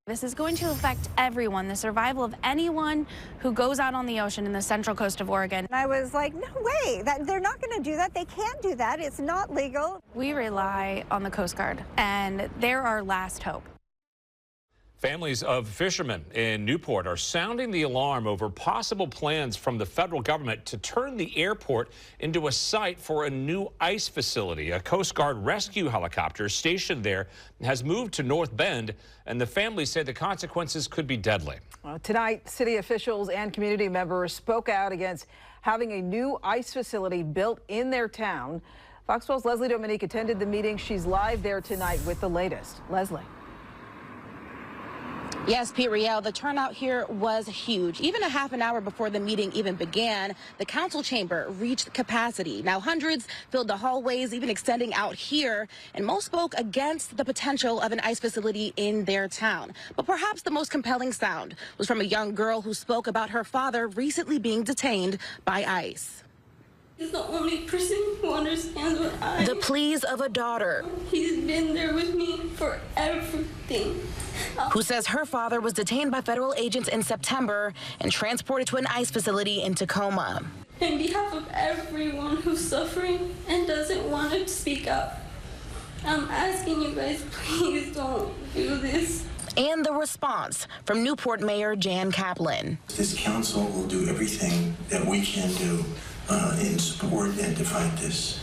This is going to affect everyone, the survival of anyone who goes out on the ocean in the central coast of Oregon. I was like, no way, they're not going to do that. They can't do that. It's not legal. We rely on the Coast Guard, and they're our last hope. Families of fishermen in Newport are sounding the alarm over possible plans from the federal government to turn the airport into a site for a new ice facility. A Coast Guard rescue helicopter stationed there has moved to North Bend, and the families say the consequences could be deadly. Tonight, city officials and community members spoke out against having a new ice facility built in their town. Fox 12's Leslie Dominique attended the meeting. She's live there tonight with the latest. Leslie. Yes, Pete Riel, the turnout here was huge. Even a half an hour before the meeting even began, the council chamber reached capacity. Now hundreds filled the hallways, even extending out here, and most spoke against the potential of an ice facility in their town. But perhaps the most compelling sound was from a young girl who spoke about her father recently being detained by ICE. He's the only person who understands what The pleas of a daughter. He's been there with me for everything. Who says her father was detained by federal agents in September and transported to an ICE facility in Tacoma. On behalf of everyone who's suffering and doesn't want to speak up, I'm asking you guys, please don't do this. And the response from Newport Mayor Jan Kaplan. This council will do everything that we can do in support and to fight this.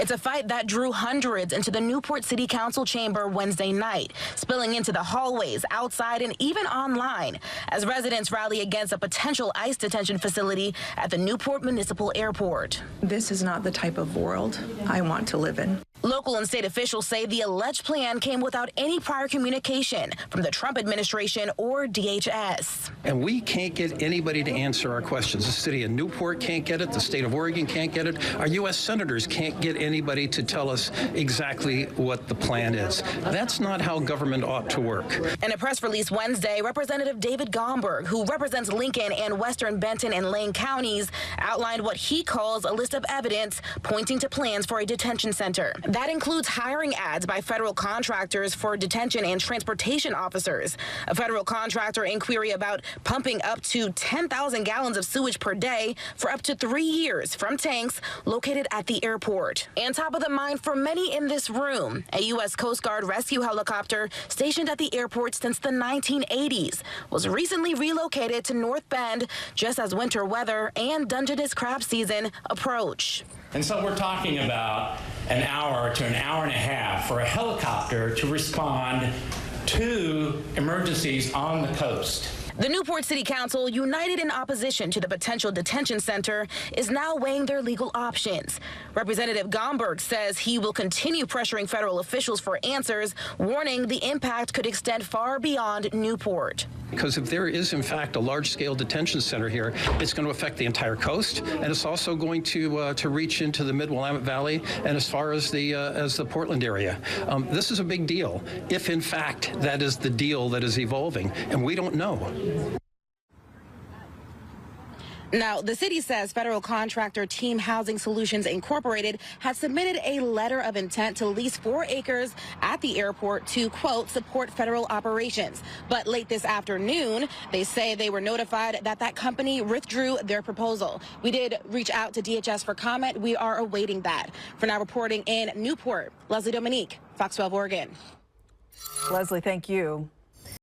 It's a fight that drew hundreds into the Newport City Council chamber Wednesday night, spilling into the hallways, outside, and even online, as residents rally against a potential ICE detention facility at the Newport Municipal Airport. This is not the type of world I want to live in. Local and state officials say the alleged plan came without any prior communication from the Trump administration or DHS. And we can't get anybody to answer our questions. The city of Newport can't get it. The state of Oregon can't get it. Our U.S. senators can't get anybody to tell us exactly what the plan is. That's not how government ought to work. In a press release Wednesday, Representative David Gomberg, who represents Lincoln and Western Benton and Lane counties, outlined what he calls a list of evidence pointing to plans for a detention center. That includes hiring ads by federal contractors for detention and transportation officers, a federal contractor inquiry about pumping up to 10,000 gallons of sewage per day for up to 3 years from tanks located at the airport. And top of the mind for many in this room, a U.S. Coast Guard rescue helicopter stationed at the airport since the 1980s was recently relocated to North Bend just as winter weather and Dungeness crab season approach. And so we're talking about an hour to an hour and a half for a helicopter to respond to emergencies on the coast. The Newport City Council, united in opposition to the potential detention center, is now weighing their legal options. Representative Gomberg says he will continue pressuring federal officials for answers, warning the impact could extend far beyond Newport. Because if there is, in fact, a large-scale detention center here, it's going to affect the entire coast, and it's also going to reach into the Mid-Willamette Valley and as far as the Portland area. This is a big deal, if in fact that is the deal that is evolving, and we don't know. Now, the city says federal contractor Team Housing Solutions Incorporated has submitted a letter of intent to lease 4 acres at the airport to, quote, support federal operations. But late this afternoon, they say they were notified that that company withdrew their proposal. We did reach out to DHS for comment. We are awaiting that. For now, reporting in Newport, Leslie Dominique, Fox 12 Oregon. Leslie, thank you.